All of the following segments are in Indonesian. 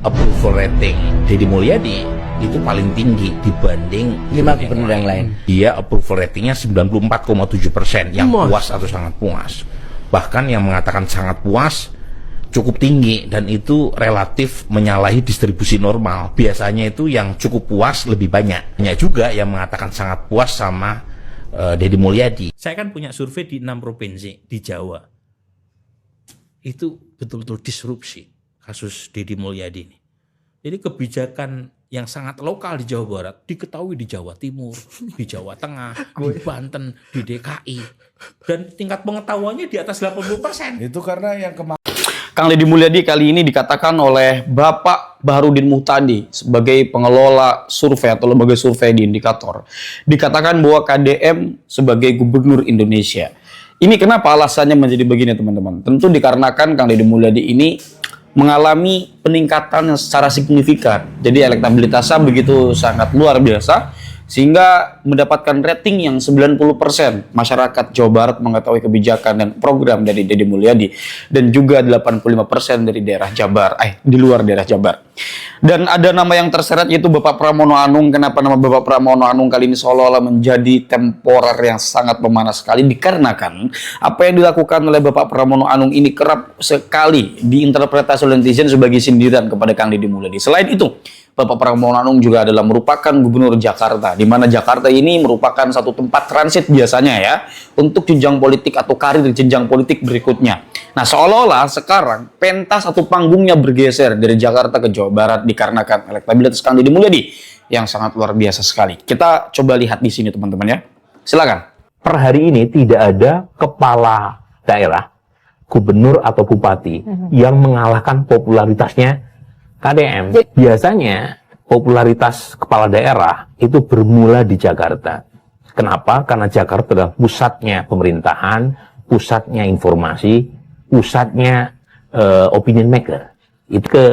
approval rating Deddy Mulyadi itu paling tinggi dibanding 5 gubernur yang lain. Dia approval ratingnya 94,7%, yang puas atau sangat puas. Bahkan yang mengatakan sangat puas cukup tinggi, dan itu relatif menyalahi distribusi normal. Biasanya itu yang cukup puas lebih banyak. Banyak juga yang mengatakan sangat puas sama Deddy Mulyadi. Saya kan punya survei di 6 provinsi di Jawa. Itu betul-betul disrupsi kasus Deddy Mulyadi ini. Jadi kebijakan yang sangat lokal di Jawa Barat diketahui di Jawa Timur, di Jawa Tengah, di Banten, di DKI, dan tingkat pengetahuannya di atas 80%. Itu karena yang kemarin Kang Deddy Mulyadi kali ini dikatakan oleh Bapak Baharudin Muhtadi sebagai pengelola survei atau lembaga survei di Indikator, dikatakan bahwa KDM sebagai gubernur Indonesia. Ini kenapa alasannya menjadi begini, teman-teman? Tentu dikarenakan Kang Deddy Mulyadi ini mengalami peningkatan yang secara signifikan. Jadi elektabilitasnya begitu sangat luar biasa, sehingga mendapatkan rating yang 90% masyarakat Jawa Barat mengetahui kebijakan dan program dari Deddy Mulyadi, dan juga 85% dari daerah Jabar, di luar daerah Jabar. Dan ada nama yang terseret, yaitu Bapak Pramono Anung. Kenapa nama Bapak Pramono Anung kali ini seolah-olah menjadi temporer yang sangat memanas sekali? Dikarenakan apa yang dilakukan oleh Bapak Pramono Anung ini kerap sekali diinterpretasi oleh netizen sebagai sindiran kepada Kang Deddy Mulyadi. Selain itu, Bapak Pramono Anung juga adalah merupakan gubernur Jakarta, di mana Jakarta ini merupakan satu tempat transit biasanya ya untuk jenjang politik atau karir jenjang politik berikutnya. Nah, seolah-olah sekarang pentas atau panggungnya bergeser dari Jakarta ke Jawa Barat dikarenakan elektabilitas Kang Deddy Mulyadi yang sangat luar biasa sekali. Kita coba lihat di sini, teman-teman ya. Silakan. Per hari ini tidak ada kepala daerah, gubernur atau bupati yang mengalahkan popularitasnya KDM. Biasanya popularitas kepala daerah itu bermula di Jakarta. Kenapa? Karena Jakarta adalah pusatnya pemerintahan, pusatnya informasi, pusatnya opinion maker. Itu ke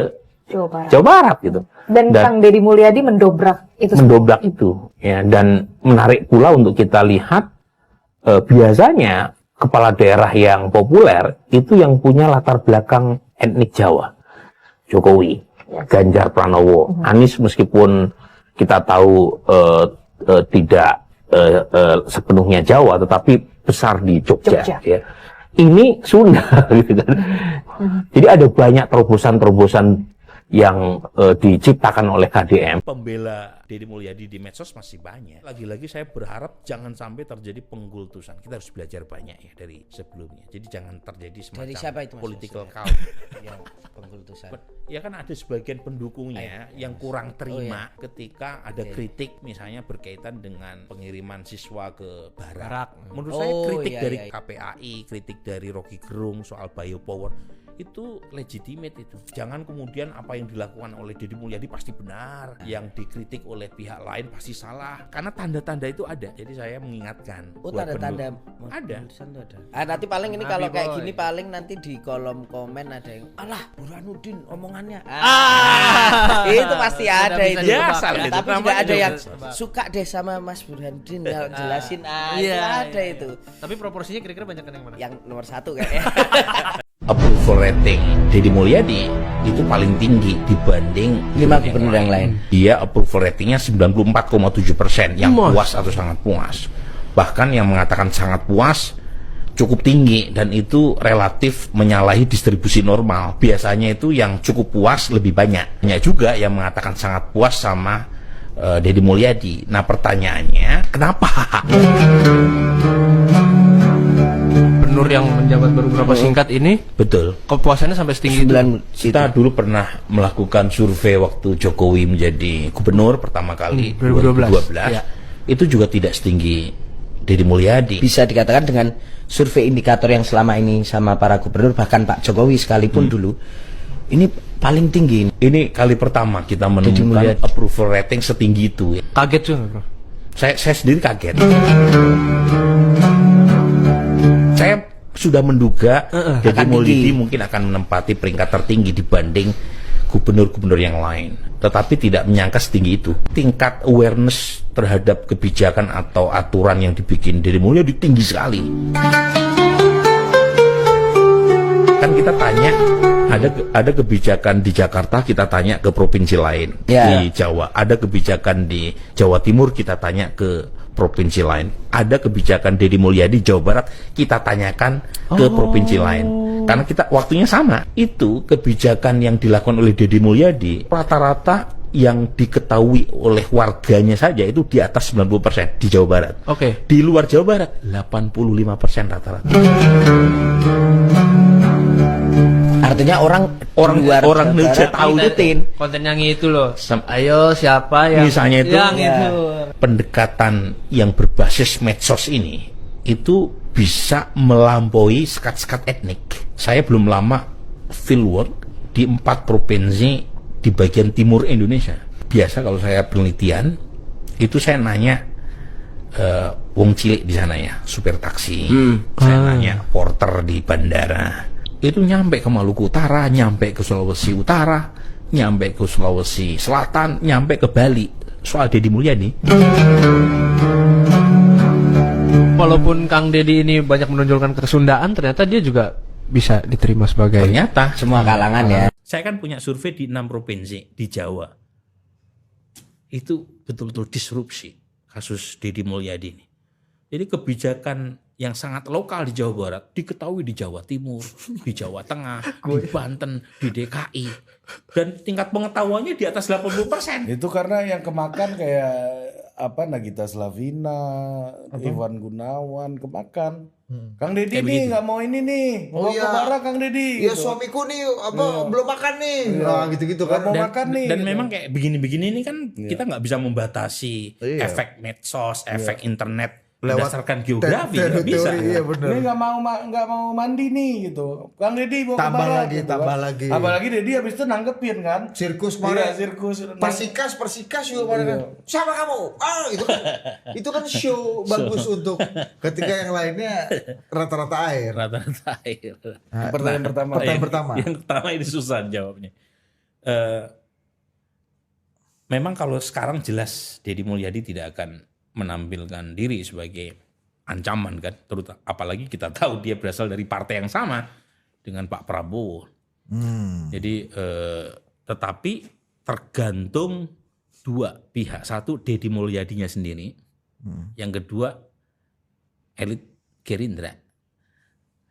Jawa Barat gitu. Dan Kang Deddy Mulyadi mendobrak itu. Ya, dan menarik pula untuk kita lihat biasanya kepala daerah yang populer itu yang punya latar belakang etnik Jawa. Jokowi, Ganjar Pranowo, Anies meskipun kita tahu tidak sepenuhnya Jawa, tetapi besar di Jogja. Ya. Ini Sunda, gitu kan. Jadi ada banyak terobosan-terobosan yang diciptakan oleh KDM. Pembela Deddy Mulyadi di medsos masih banyak. Lagi-lagi saya berharap jangan sampai terjadi pengkultusan. Kita harus belajar banyak ya dari sebelumnya. Jadi jangan terjadi semacam Dari siapa itu, Mas? political cult. Yang pengkultusan. Ya kan ada sebagian pendukungnya yang kurang terima ketika ada kritik misalnya berkaitan dengan pengiriman siswa ke barat. Menurut saya kritik dari KPAI, kritik dari Rocky Gerung soal biopower itu legitimate itu. Jangan kemudian apa yang dilakukan oleh Deddy Mulyadi pasti benar, yang dikritik oleh pihak lain pasti salah. Karena tanda-tanda itu ada. Jadi saya mengingatkan. Tanda-tanda ada. Nanti paling ini kalau kayak gini paling nanti di kolom komen ada yang alah Burhanuddin omongannya. Itu pasti ada itu. Tapi juga ada yang suka deh sama Mas Burhanuddin jelasin itu ada itu. Tapi proporsinya kira-kira banyak yang mana? Yang nomor 1 kayaknya. Approval rating Deddy Mulyadi itu paling tinggi dibanding 5 gubernur yang lain. Dia approval ratingnya 94,7%, yang puas atau sangat puas. Bahkan yang mengatakan sangat puas cukup tinggi, dan itu relatif menyalahi distribusi normal. Biasanya itu yang cukup puas lebih banyak. Banyak juga yang mengatakan sangat puas sama Deddy Mulyadi. Nah, pertanyaannya kenapa? Gubernur yang menjabat baru berapa singkat ini, Betul. kepuasannya sampai setinggi itu. Kita dulu pernah melakukan survei waktu Jokowi menjadi gubernur pertama kali 2012. Ya. Itu juga tidak setinggi Deddy Mulyadi. Bisa dikatakan dengan survei indikator yang selama ini sama para gubernur, bahkan Pak Jokowi sekalipun dulu, ini paling tinggi. Ini kali pertama kita menemukan approval rating setinggi itu. Kaget juga, bro. Saya sendiri kaget. Saya sudah menduga Deddy Mulyadi mungkin akan menempati peringkat tertinggi dibanding gubernur-gubernur yang lain, tetapi tidak menyangka setinggi itu. Tingkat awareness terhadap kebijakan atau aturan yang dibikin Deddy Mulyadi tinggi sekali. Kan kita tanya, Ada kebijakan di Jakarta, kita tanya ke provinsi lain. Di Jawa ada kebijakan, di Jawa Timur kita tanya ke provinsi lain. Ada kebijakan Deddy Mulyadi Jawa Barat, kita tanyakan ke provinsi lain. Karena kita waktunya sama. Itu kebijakan yang dilakukan oleh Deddy Mulyadi rata-rata yang diketahui oleh warganya saja itu di atas 90% di Jawa Barat. Di luar Jawa Barat 85% rata-rata. Artinya orang Indonesia tahu rutin konten yang itu loh. Ayo siapa yang misalnya itu, yang itu. Pendekatan yang berbasis medsos ini itu bisa melampaui sekat-sekat etnik. Saya belum lama fieldwork di 4 provinsi di bagian timur Indonesia. Biasa kalau saya penelitian itu saya nanya wong cilik di sana ya, supir taksi. Saya nanya porter di bandara. Itu nyampe ke Maluku Utara, nyampe ke Sulawesi Utara, nyampe ke Sulawesi Selatan, nyampe ke Bali. Soal Deddy Mulyadi. Walaupun Kang Deddy ini banyak menonjolkan kesundaan, ternyata dia juga bisa diterima sebagai ternyata semua kalangan ya. Saya kan punya survei di 6 provinsi di Jawa. Itu betul-betul disrupsi kasus Deddy Mulyadi ini. Jadi kebijakan yang sangat lokal di Jawa Barat diketahui di Jawa Timur, di Jawa Tengah, di Banten, di DKI, dan tingkat pengetahuannya di atas 80%. Itu karena yang kemakan kayak Nagita Slavina, Iwan Gunawan kemakan. Kang Deddy nih nggak mau ini nih, mau ke Bara Kang Deddy. Iya gitu. Suamiku nih belum makan nih, gitu-gitu kan. Mau makan nih. Dan memang kayak begini-begini ini kan kita nggak bisa membatasi efek medsos, efek internet. Berdasarkan geografi nggak bisa. Iya bener. Ini nggak mau mandi nih gitu. Kang Deddy bawa tambah ke Bara, lagi, gitu tambah kan. lagi. Apalagi Deddy habis itu nanggepin kan. Sirkus Iya, mana? sirkus. Persikas juga pada kan. Siapa kamu? Itu kan show bagus untuk ketika yang lainnya rata-rata air. Rata-rata air. Pertanyaan pertama. Yang pertama ini susah jawabnya. Memang kalau sekarang jelas Deddy Mulyadi tidak akan menampilkan diri sebagai ancaman kan, terutama apalagi kita tahu dia berasal dari partai yang sama dengan Pak Prabowo. Jadi tetapi tergantung dua pihak. Satu Deddy Mulyadinya sendiri, yang kedua elit Gerindra.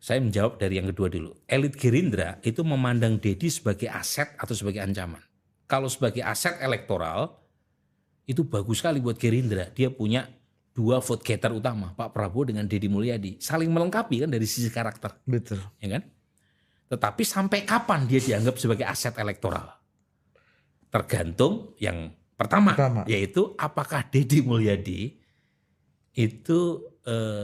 Saya menjawab dari yang kedua dulu. Elit Gerindra itu memandang Deddy sebagai aset atau sebagai ancaman. Kalau sebagai aset elektoral itu bagus sekali buat Gerindra. Dia punya 2 vote getter utama, Pak Prabowo dengan Deddy Mulyadi. Saling melengkapi kan dari sisi karakter. Betul. Ya kan? Tetapi sampai kapan dia dianggap sebagai aset elektoral? Tergantung yang pertama. Yaitu apakah Deddy Mulyadi itu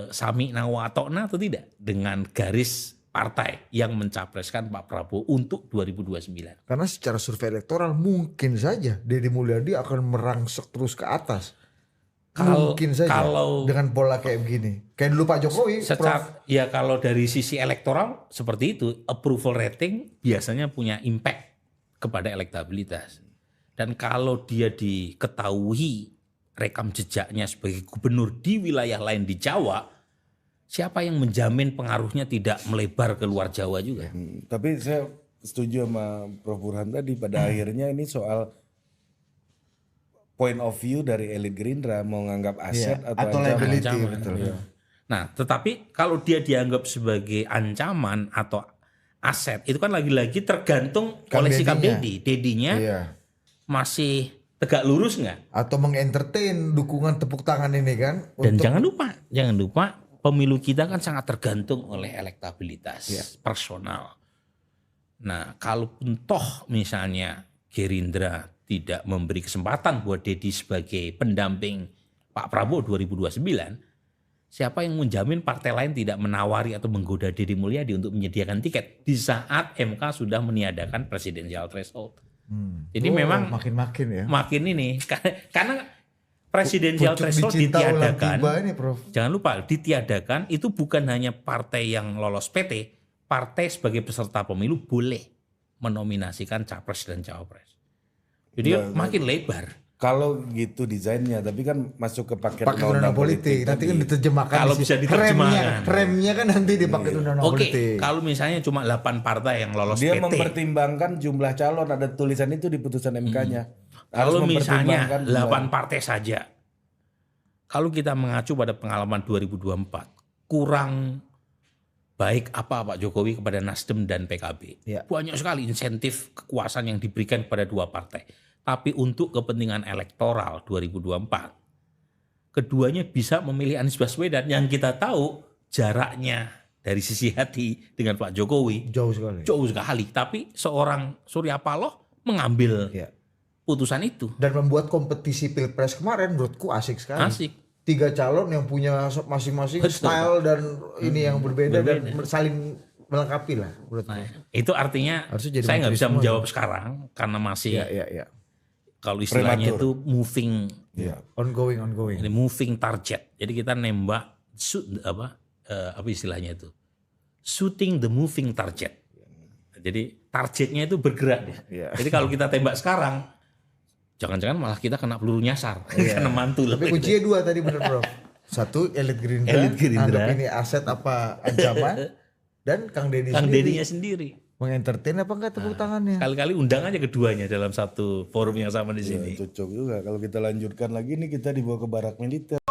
sami'na wa ata'na atau tidak dengan garis partai yang mencapreskan Pak Prabowo untuk 2029. Karena secara survei elektoral mungkin saja Deddy Mulyadi akan merangsek terus ke atas. Mungkin saja dengan pola kayak begini. Kayak dulu Pak Jokowi. Ya kalau dari sisi elektoral seperti itu, approval rating biasanya punya impact kepada elektabilitas. Dan kalau dia diketahui rekam jejaknya sebagai gubernur di wilayah lain di Jawa, siapa yang menjamin pengaruhnya tidak melebar ke luar Jawa juga? Tapi saya setuju sama Prof. Burhan tadi, pada akhirnya ini soal point of view dari elit Gerindra mau nganggap aset atau liability. Betul. Nah, tetapi kalau dia dianggap sebagai ancaman atau aset, itu kan lagi-lagi tergantung oleh sikap Deddy. Deddy-nya masih tegak lurus nggak? Atau mengentertain dukungan tepuk tangan ini kan? Dan jangan lupa pemilu kita kan sangat tergantung oleh elektabilitas personal. Nah, kalaupun toh misalnya Gerindra tidak memberi kesempatan buat Deddy sebagai pendamping Pak Prabowo 2029, siapa yang menjamin partai lain tidak menawari atau menggoda Deddy Mulyadi untuk menyediakan tiket di saat MK sudah meniadakan presidensial threshold? Jadi memang makin ya. Makin ini karena presidensial threshold ditiadakan. Ini, Prof. Jangan lupa ditiadakan itu bukan hanya partai yang lolos PT, partai sebagai peserta pemilu boleh menominasikan capres dan cawapres. Jadi makin lebar. Kalau gitu desainnya, tapi kan masuk ke paket undang-undang politik. Nanti kan diterjemahkan. Kalau bisa diterjemahkan. Remnya kan nanti di paket undang-undang politik. Kalau misalnya cuma 8 partai yang lolos Dia PT. mempertimbangkan jumlah calon, ada tulisan itu di putusan MK-nya. Kalau misalnya 8 partai saja, kalau kita mengacu pada pengalaman 2024, kurang baik apa Pak Jokowi kepada Nasdem dan PKB. Ya. Banyak sekali insentif kekuasaan yang diberikan kepada dua partai. Tapi untuk kepentingan elektoral 2024, keduanya bisa memilih Anies Baswedan yang kita tahu jaraknya dari sisi hati dengan Pak Jokowi Jauh sekali. jauh sekali. Tapi seorang Surya Paloh mengambil Ya. putusan itu. Dan membuat kompetisi pilpres kemarin menurutku asik sekali. Asik. 3 calon yang punya masing-masing Betul, style dan ini yang berbeda dan saling melengkapi lah menurutku. Itu artinya Harusnya jadi saya nggak menteri bisa semua menjawab sekarang karena masih Ya. kalau istilahnya Prematur. itu moving Ongoing. ini moving target. Jadi kita nembak apa istilahnya itu? Shooting the moving target. Jadi targetnya itu bergerak deh. Jadi kalau kita tembak sekarang, jangan-jangan malah kita kena peluru nyasar, kena mantul. Tapi kuncinya 2 tadi bener Prof. Satu elit Gerindra, anggap ini aset apa ancaman, dan Kang Deddy Kang sendiri Dedinya sendiri. mengentertain apa enggak tepuk tangannya. Kali-kali undang aja keduanya dalam satu forum yang sama di sini. Cocok juga kalau kita lanjutkan lagi nih, kita dibawa ke barak militer.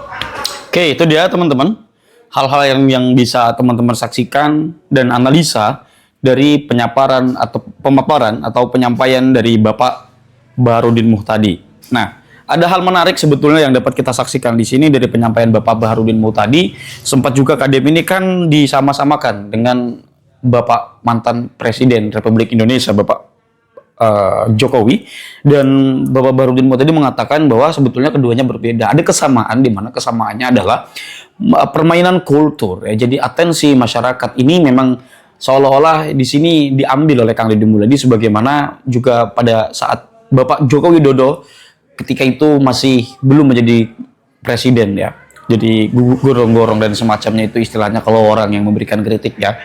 Oke, itu dia teman-teman. Hal-hal yang bisa teman-teman saksikan dan analisa dari pemaparan atau penyampaian dari Bapak Baharudin Muhtadi. Nah, ada hal menarik sebetulnya yang dapat kita saksikan di sini dari penyampaian Bapak Baharudin Muhtadi. Sempat juga KDM ini kan disama-samakan dengan Bapak mantan Presiden Republik Indonesia, Bapak Jokowi, dan Bapak Baharudin Muhtadi mengatakan bahwa sebetulnya keduanya berbeda. Ada kesamaan, di mana kesamaannya adalah permainan kultur. Ya. Jadi atensi masyarakat ini memang seolah-olah di sini diambil oleh Kang Deddy Mulyadi, sebagaimana juga pada saat Bapak Joko Widodo ketika itu masih belum menjadi presiden ya. Jadi gorong-gorong dan semacamnya itu istilahnya kalau orang yang memberikan kritik ya.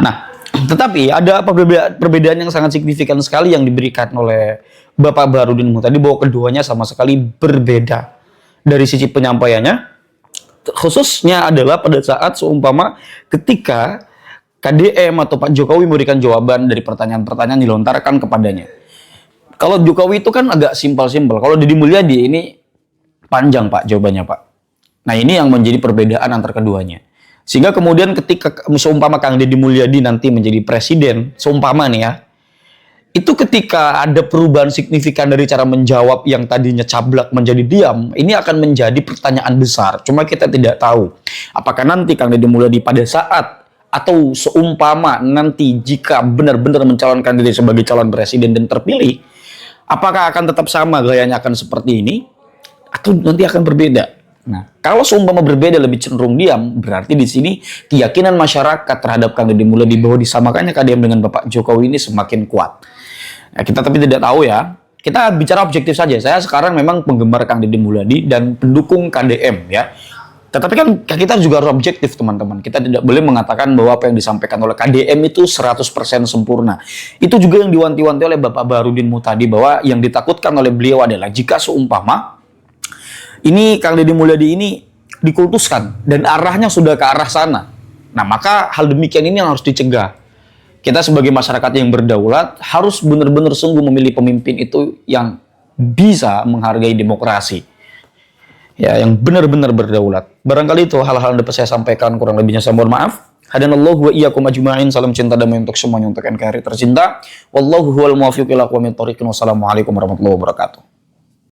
Nah, tetapi ada perbedaan yang sangat signifikan sekali yang diberikan oleh Bapak Baharudin Muhtadi bahwa keduanya sama sekali berbeda dari sisi penyampaiannya. Khususnya adalah pada saat seumpama ketika KDM atau Pak Jokowi memberikan jawaban dari pertanyaan-pertanyaan dilontarkan kepadanya. Kalau Jokowi itu kan agak simpel-simpel. Kalau Deddy Mulyadi ini panjang Pak jawabannya Pak. Nah ini yang menjadi perbedaan antar keduanya. Sehingga kemudian ketika seumpama Kang Deddy Mulyadi nanti menjadi presiden, seumpama nih ya, itu ketika ada perubahan signifikan dari cara menjawab yang tadinya cablak menjadi diam, ini akan menjadi pertanyaan besar. Cuma kita tidak tahu apakah nanti Kang Deddy Mulyadi pada saat atau seumpama nanti jika benar-benar mencalonkan diri sebagai calon presiden dan terpilih, apakah akan tetap sama gayanya akan seperti ini atau nanti akan berbeda? Nah, kalau seumpama berbeda lebih cenderung diam, berarti di sini keyakinan masyarakat terhadap Kang Deddy Mulyadi bahwa disamakannya KDM dengan Bapak Jokowi ini semakin kuat. Nah, kita tapi tidak tahu ya. Kita bicara objektif saja. Saya sekarang memang penggemar Kang Deddy Mulyadi dan pendukung KDM ya. Tetapi kan kita juga harus objektif teman-teman. Kita tidak boleh mengatakan bahwa apa yang disampaikan oleh KDM itu 100% sempurna. Itu juga yang diwanti-wanti oleh Bapak Baharudin Muhtadi bahwa yang ditakutkan oleh beliau adalah jika seumpama ini Kang Deddy Mulyadi ini dikultuskan dan arahnya sudah ke arah sana. Nah, maka hal demikian ini yang harus dicegah. Kita sebagai masyarakat yang berdaulat harus benar-benar sungguh memilih pemimpin itu yang bisa menghargai demokrasi. Ya, yang benar-benar berdaulat. Barangkali itu hal-hal yang dapat saya sampaikan, kurang lebihnya saya mohon maaf. Hadanallahu wa iyyakum ajma'in. Salam cinta damai untuk semuanya, untuk NKRI tercinta. Wallahu huwal muwaffiq ila aqwamit thoriq. Wassalamualaikum warahmatullahi wabarakatuh.